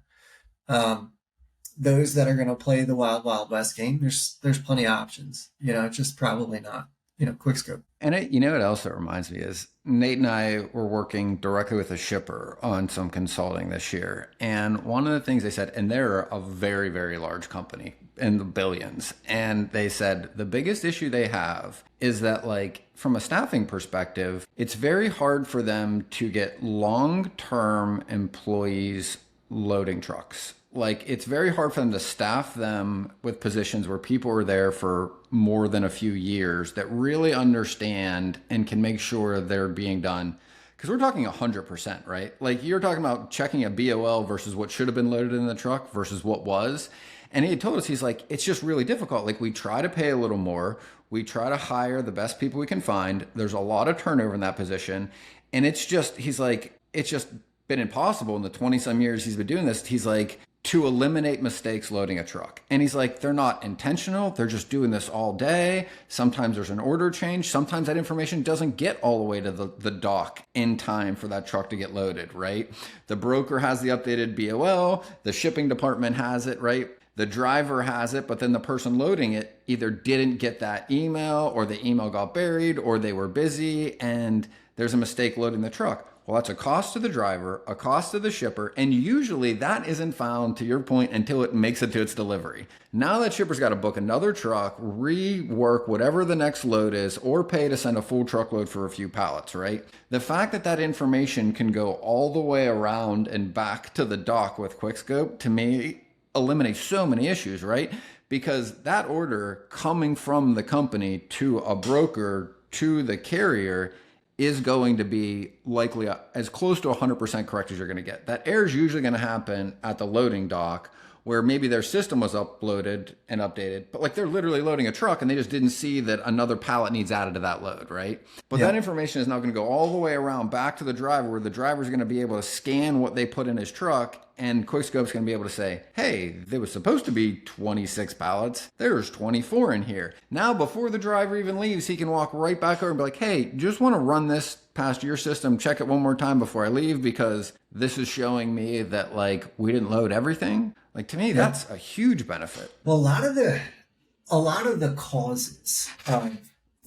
Those that are going to play the wild, wild west game, there's plenty of options. Just probably not, QuikSkope. And what else it reminds me is Nate and I were working directly with a shipper on some consulting this year. And one of the things they said, and they're a very, very large company in the billions. And they said the biggest issue they have is that, like, from a staffing perspective, it's very hard for them to get long-term employees loading trucks. Like, it's very hard for them to staff them with positions where people are there for more than a few years that really understand and can make sure they're being done. Because we're talking 100%, right? Like, you're talking about checking a BOL versus what should have been loaded in the truck versus what was. And he had told us, he's like, it's just really difficult. Like, we try to pay a little more. We try to hire the best people we can find. There's a lot of turnover in that position. And it's just, he's like, it's just been impossible in the 20 some years he's been doing this. He's like, to eliminate mistakes loading a truck. And he's like, they're not intentional. They're just doing this all day. Sometimes there's an order change. Sometimes that information doesn't get all the way to the dock in time for that truck to get loaded, right? The broker has the updated BOL. The shipping department has it, right? The driver has it, but then the person loading it either didn't get that email, or the email got buried, or they were busy and there's a mistake loading the truck. Well, that's a cost to the driver, a cost to the shipper, and usually that isn't found, to your point, until it makes it to its delivery. Now that shipper's got to book another truck, rework whatever the next load is, or pay to send a full truckload for a few pallets, right? The fact that that information can go all the way around and back to the dock with QuikSkope, to me, eliminates so many issues, right? Because that order coming from the company to a broker to the carrier is going to be likely as close to 100% correct as you're going to get. That error is usually going to happen at the loading dock, where maybe their system was uploaded and updated, but like they're literally loading a truck and they just didn't see that another pallet needs added to that load, right? But that information is now going to go all the way around back to the driver, where the driver is going to be able to scan what they put in his truck, and QuikSkope's going to be able to say, hey, there was supposed to be 26 pallets. There's 24 in here. Now, before the driver even leaves, he can walk right back over and be like, hey, just want to run this past your system, check it one more time before I leave, because this is showing me that like we didn't load everything. Like, to me, that's a huge benefit. Well, a lot of the causes of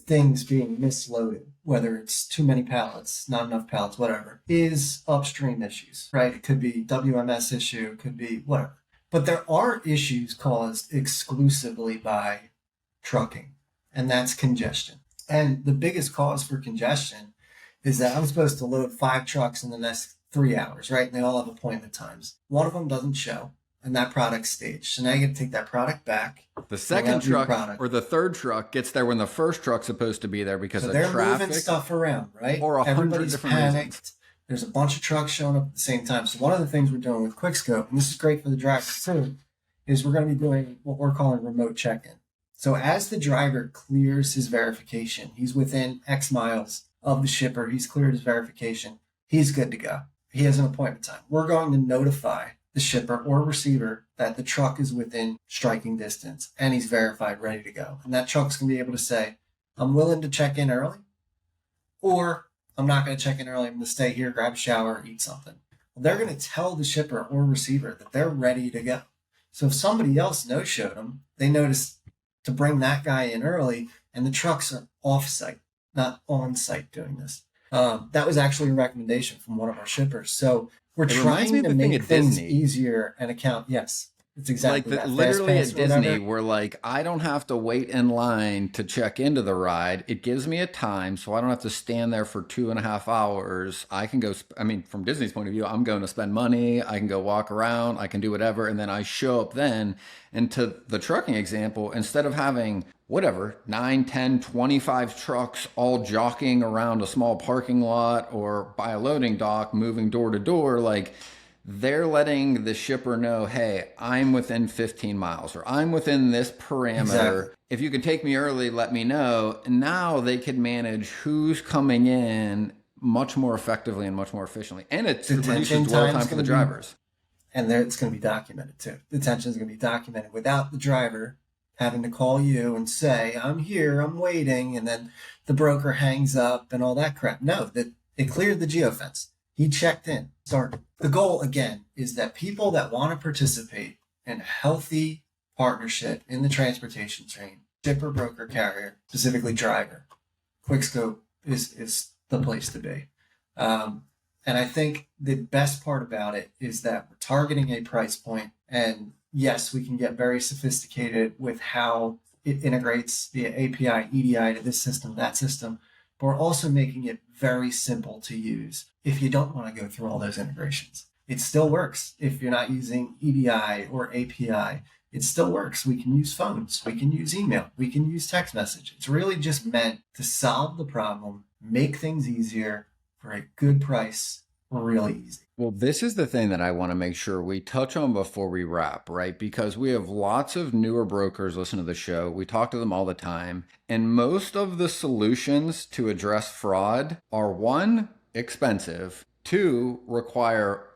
things being misloaded, whether it's too many pallets, not enough pallets, whatever, is upstream issues, right? It could be WMS issue, it could be whatever. But there are issues caused exclusively by trucking, and that's congestion. And the biggest cause for congestion is that I'm supposed to load 5 trucks in the next 3 hours, right? And they all have appointment times. One of them doesn't show, and that product's staged. So now you got to take that product back. The second truck or the third truck gets there when the first truck's supposed to be there because of traffic. They're moving stuff around, right? Or 100 different panicked. reasons. There's a bunch of trucks showing up at the same time. So one of the things we're doing with QuikSkope, and this is great for the drivers too, is we're going to be doing what we're calling remote check-in. So as the driver clears his verification, he's within X miles of the shipper, he's cleared his verification, he's good to go. He has an appointment time. We're going to notify the shipper or receiver that the truck is within striking distance and he's verified, ready to go. And that truck's going to be able to say, I'm willing to check in early, or I'm not going to check in early. I'm going to stay here, grab a shower, eat something. Well, they're going to tell the shipper or receiver that they're ready to go. So if somebody else no-showed them, they notice to bring that guy in early, and the trucks are off-site, not on-site doing this. That was actually a recommendation from one of our shippers. So we're trying to make things easier and account. Yes, it's exactly like that. Literally at Disney, we're like, I don't have to wait in line to check into the ride. It gives me a time, so I don't have to stand there for 2.5 hours. I can go, from Disney's point of view, I'm going to spend money. I can go walk around. I can do whatever. And then I show up then. And to the trucking example, instead of having 9, 10, 25 trucks all jockeying around a small parking lot or by a loading dock, moving door to door, like, they're letting the shipper know, hey, I'm within 15 miles, or I'm within this parameter. Exactly. If you can take me early, let me know. And now they can manage who's coming in much more effectively and much more efficiently. And it reduces dwell time for the drivers. And it's going to be documented too. Detention is going to be documented without the driver having to call you and say, I'm here, I'm waiting. And then the broker hangs up and all that crap. No, that it cleared the geofence. He checked in, started. The goal, again, is that people that want to participate in a healthy partnership in the transportation chain, shipper, broker, carrier, specifically driver, QuikSkope is the place to be. And I think the best part about it is that we're targeting a price point. And yes, we can get very sophisticated with how it integrates via API, EDI to this system, that system. But we're also making it very simple to use if you don't want to go through all those integrations. It still works if you're not using EDI or API. It still works. We can use phones. We can use email. We can use text message. It's really just meant to solve the problem, make things easier for a good price, really easy. Well, this is the thing that I want to make sure we touch on before we wrap, right? Because we have lots of newer brokers listen to the show. We talk to them all the time. And most of the solutions to address fraud are 1, expensive, 2, require,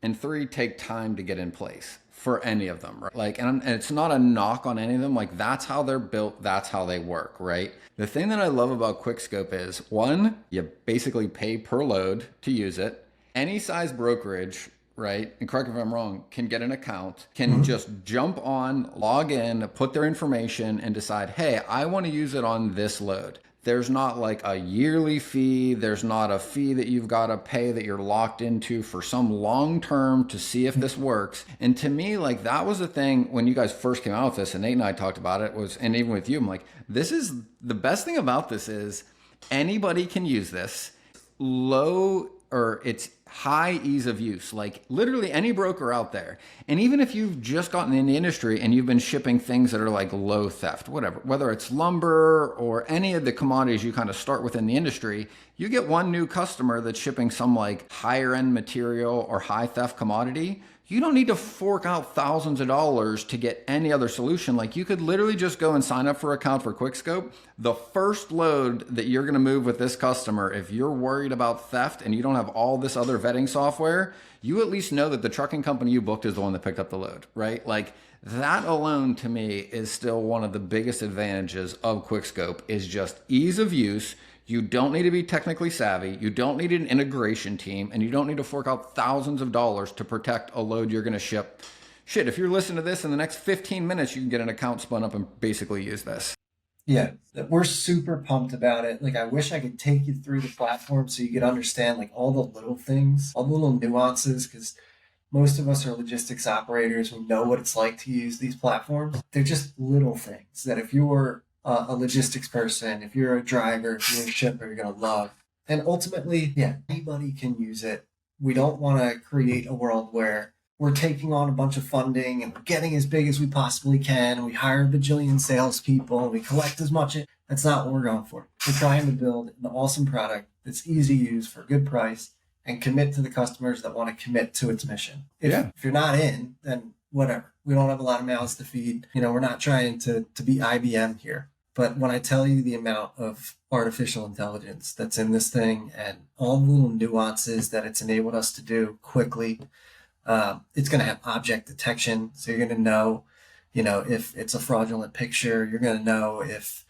and 3 take time to get in place for any of them, right? Like, and it's not a knock on any of them. Like, that's how they're built. That's how they work, right? The thing that I love about QuikSkope is, one, you basically pay per load to use it. Any size brokerage, right, and correct me if I'm wrong, can get an account, can just jump on, log in, put their information, and decide, hey, I want to use it on this load. There's not like a yearly fee. There's not a fee that you've got to pay that you're locked into for some long term to see if this works. And to me, like, that was the thing when you guys first came out with this, and Nate and I talked about it, was, and even with you, I'm like, this is the best thing about this is anybody can use this. It's high ease of use, like literally any broker out there. And even if you've just gotten in the industry and you've been shipping things that are like low theft, whatever, whether it's lumber or any of the commodities you kind of start with in the industry, you get one new customer that's shipping some like higher end material or high theft commodity. You don't need to fork out thousands of dollars to get any other solution. Like, you could literally just go and sign up for an account for QuikSkope. The first load that you're going to move with this customer, if you're worried about theft and you don't have all this other vetting software, you at least know that the trucking company you booked is the one that picked up the load, right? Like, that alone to me is still one of the biggest advantages of QuikSkope, is just ease of use. You don't need to be technically savvy. You don't need an integration team, and you don't need to fork out thousands of dollars to protect a load you're going to ship. Shit, if you're listening to this in the next 15 minutes, you can get an account spun up and basically use this. Yeah, we're super pumped about it. Like, I wish I could take you through the platform so you could understand like all the little things, all the little nuances, because most of us are logistics operators. We know what it's like to use these platforms. They're just little things that if you're a logistics person, if you're a driver, if you're a shipper, you're going to love. And ultimately, yeah, anybody can use it. We don't want to create a world where we're taking on a bunch of funding and we're getting as big as we possibly can, and we hire a bajillion salespeople and we collect as much. That's not what we're going for. We're trying to build an awesome product that's easy to use for a good price and commit to the customers that want to commit to its mission. If you're not in, then whatever. We don't have a lot of mouths to feed. We're not trying to be IBM here. But when I tell you the amount of artificial intelligence that's in this thing and all the little nuances that it's enabled us to do quickly, it's going to have object detection. So you're going to know, if it's a fraudulent picture. You're going to know if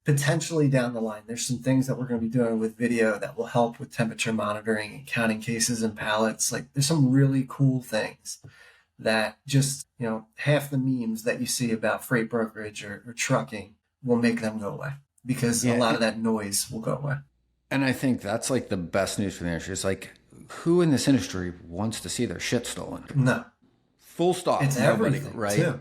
potentially down the line, there's some things that we're going to be doing with video that will help with temperature monitoring and counting cases and pallets. Like, there's some really cool things that just, half the memes that you see about freight brokerage or trucking will make them go away, because a lot of that noise will go away. And I think that's like the best news for the industry. It's like, who in this industry wants to see their shit stolen? No. Full stop. It's Nobody, everything, right? too.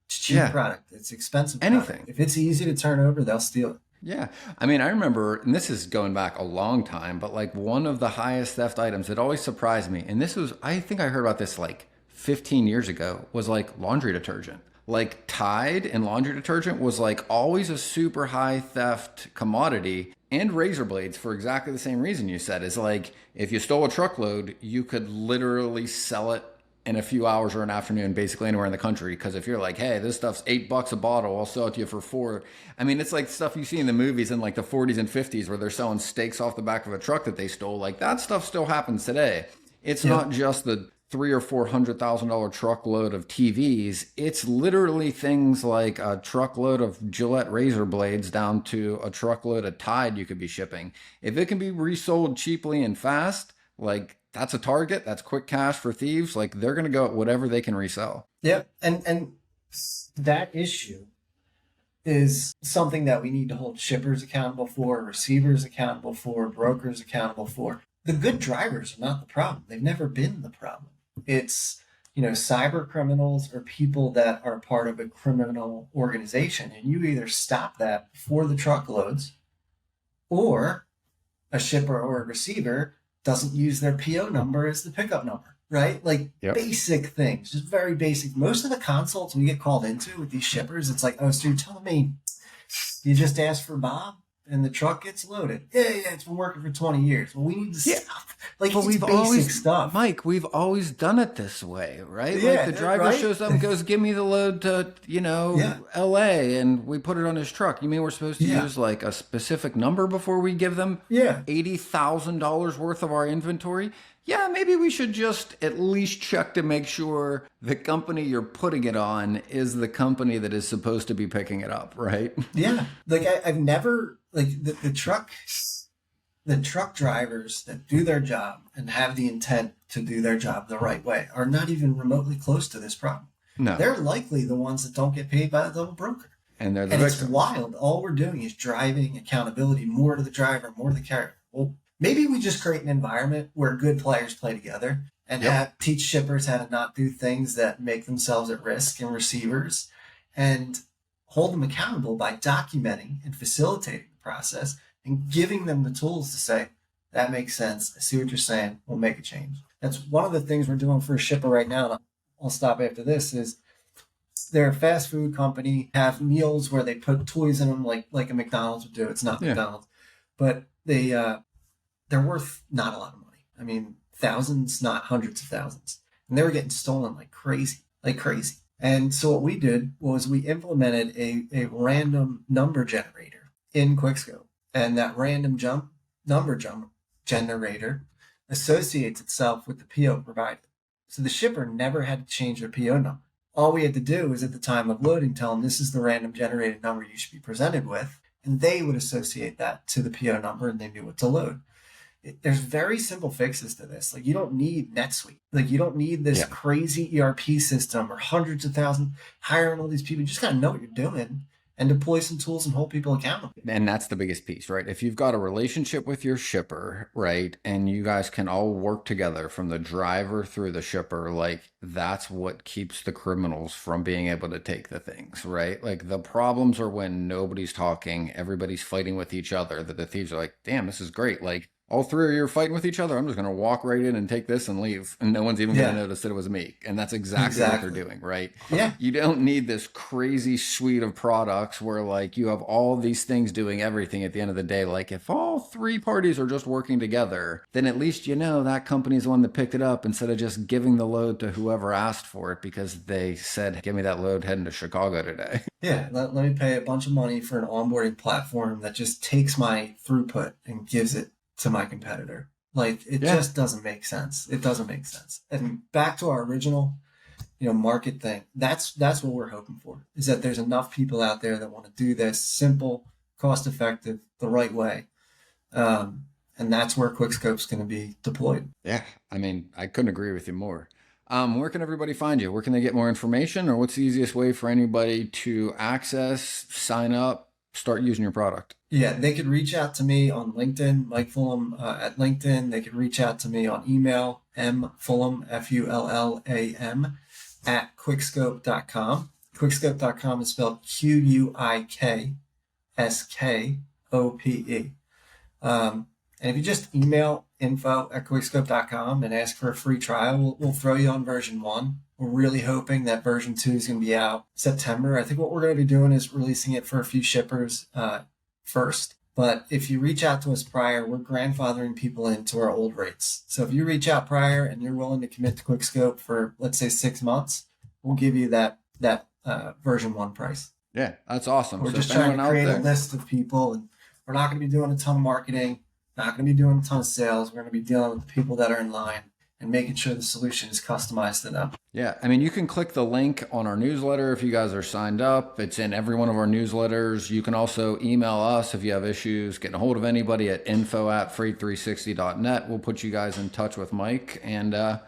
It's cheap product. It's expensive Anything. product. If it's easy to turn over, they'll steal it. Yeah. I mean, I remember, and this is going back a long time, but like one of the highest theft items that always surprised me, and this was, I think I heard about this like 15 years ago, was like laundry detergent. Like, Tide and laundry detergent was like always a super high theft commodity, and razor blades for exactly the same reason you said. Is like, if you stole a truckload, you could literally sell it in a few hours or an afternoon, basically anywhere in the country. Because if you're like, hey, this stuff's $8 a bottle, I'll sell it to you for $4. I mean, it's like stuff you see in the movies in like the 40s and 50s where they're selling steaks off the back of a truck that they stole. Like, that stuff still happens today. It's not just the $300,000 or $400,000 truckload of TVs. It's literally things like a truckload of Gillette razor blades down to a truckload of Tide you could be shipping. If it can be resold cheaply and fast, like, that's a target. That's quick cash for thieves. Like, they're going to go at whatever they can resell. Yep. And that issue is something that we need to hold shippers accountable for, receivers accountable for, brokers accountable for. The good drivers are not the problem. They've never been the problem. It's, cyber criminals or people that are part of a criminal organization. And you either stop that before the truckloads, or a shipper or a receiver doesn't use their PO number as the pickup number, right? Like, basic things, just very basic. Most of the consults we get called into with these shippers, it's like, oh, so you're telling me you just asked for Bob? and the truck gets loaded. Yeah, it's been working for 20 years. Well, we need to stop. Like, But it's we've basic always, stuff. Mike, we've always done it this way, right? Yeah, Like the driver right? shows up and goes, give me the load to, LA, and we put it on his truck. You mean we're supposed to use like a specific number before we give them $80,000 worth of our inventory? Yeah, maybe we should just at least check to make sure the company you're putting it on is the company that is supposed to be picking it up, right? Yeah. Like I've never, like the truck drivers that do their job and have the intent to do their job the right way are not even remotely close to this problem. No. They're likely the ones that don't get paid by the double broker. And they're the And it's victim. wild. All we're doing is driving accountability more to the driver, more to the carrier. Well, maybe we just create an environment where good players play together and teach shippers how to not do things that make themselves at risk and receivers, and hold them accountable by documenting and facilitating the process and giving them the tools to say, that makes sense. I see what you're saying. We'll make a change. That's one of the things we're doing for a shipper right now. And I'll stop after this. Is they're a fast food company, have meals where they put toys in them like a McDonald's would do. It's not McDonald's, but they're worth not a lot of money. I mean, thousands, not hundreds of thousands. And they were getting stolen like crazy. And so what we did was we implemented a random number generator in QuikSkope. And that random number generator associates itself with the PO provided. So the shipper never had to change their PO number. All we had to do was at the time of loading, tell them this is the random generated number you should be presented with. And they would associate that to the PO number and they knew what to load. There's very simple fixes to this. Like, you don't need NetSuite. Like, you don't need this crazy ERP system or hundreds of thousands, hiring all these people. You just got to know what you're doing and deploy some tools and hold people accountable. And that's the biggest piece, right? If you've got a relationship with your shipper, right, and you guys can all work together from the driver through the shipper, like, that's what keeps the criminals from being able to take the things, right? Like, the problems are when nobody's talking, everybody's fighting with each other, that the thieves are like, damn, this is great. Like, all three of you are fighting with each other. I'm just going to walk right in and take this and leave. And no one's even going to notice that it was me. And that's exactly what they're doing, right? Yeah. You don't need this crazy suite of products where, like, you have all these things doing everything at the end of the day. Like, if all three parties are just working together, then at least you know that company's the one that picked it up instead of just giving the load to whoever asked for it because they said, give me that load heading to Chicago today. Yeah, let me pay a bunch of money for an onboarding platform that just takes my throughput and gives it to my competitor. Like, it just doesn't make sense. It doesn't make sense. And back to our original, market thing. That's what we're hoping for, is that there's enough people out there that want to do this simple, cost effective, the right way. And that's where QuikSkope's going to be deployed. Yeah. I mean, I couldn't agree with you more. Where can everybody find you? Where can they get more information, or what's the easiest way for anybody to access, sign up, start using your product? Yeah, they could reach out to me on LinkedIn, Mike Fullam at LinkedIn. They could reach out to me on email, mfullam, Fullam, at QuikSkope.com. QuikSkope.com is spelled QuikSkope. And if you just email info@QuikSkope.com and ask for a free trial, we'll throw you on version 1. We're really hoping that version 2 is going to be out September. I think what we're going to be doing is releasing it for a few shippers first. But if you reach out to us prior, we're grandfathering people into our old rates. So if you reach out prior and you're willing to commit to QuikSkope for, let's say, 6 months, we'll give you that version 1 price. Yeah, that's awesome. We're just trying to create a list of people, and we're not going to be doing a ton of marketing, not going to be doing a ton of sales. We're going to be dealing with the people that are in line and making sure the solution is customized to them. Yeah, I mean, you can click the link on our newsletter if you guys are signed up. It's in every one of our newsletters. You can also email us if you have issues getting a hold of anybody at info@freight360.net. We'll put you guys in touch with Mike and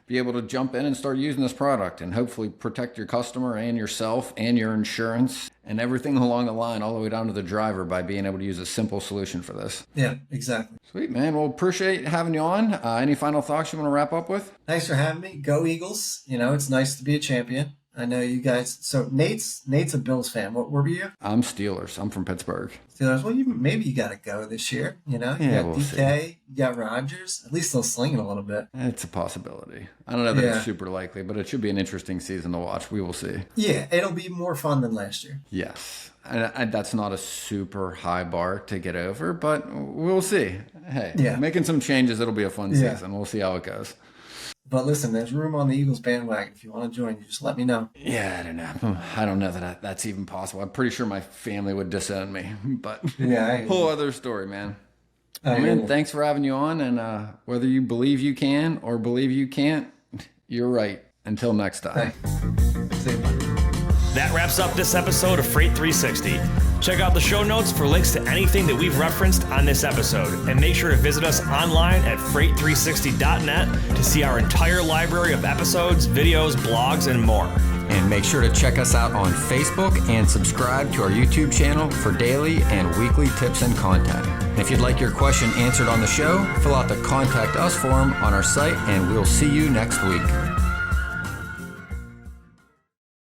be able to jump in and start using this product and hopefully protect your customer and yourself and your insurance and everything along the line, all the way down to the driver, by being able to use a simple solution for this. Yeah, exactly. Sweet, man. Well, appreciate having you on. Any final thoughts you want to wrap up with? Thanks for having me. Go Eagles. It's nice to be a champion. I know you guys. So Nate's a Bills fan. What were you? I'm Steelers. I'm from Pittsburgh. Steelers. Well, maybe you got to go this year. You know, you got we'll DK, see. you got Rodgers. At least they'll sling it a little bit. It's a possibility. I don't know that it's super likely, but it should be an interesting season to watch. We will see. Yeah, it'll be more fun than last year. Yes. And that's not a super high bar to get over, but we'll see. Hey, making some changes, it'll be a fun season. We'll see how it goes. But listen, there's room on the Eagles bandwagon. If you want to join, you just let me know. Yeah, I don't know. I don't know that that's even possible. I'm pretty sure my family would disown me, but whole other story, man. Man, thanks for having you on. And whether you believe you can or believe you can't, you're right. Until next time. See you, buddy. That wraps up this episode of Freight 360. Check out the show notes for links to anything that we've referenced on this episode. And make sure to visit us online at freight360.net to see our entire library of episodes, videos, blogs, and more. And make sure to check us out on Facebook and subscribe to our YouTube channel for daily and weekly tips and content. And if you'd like your question answered on the show, fill out the Contact Us form on our site, and we'll see you next week.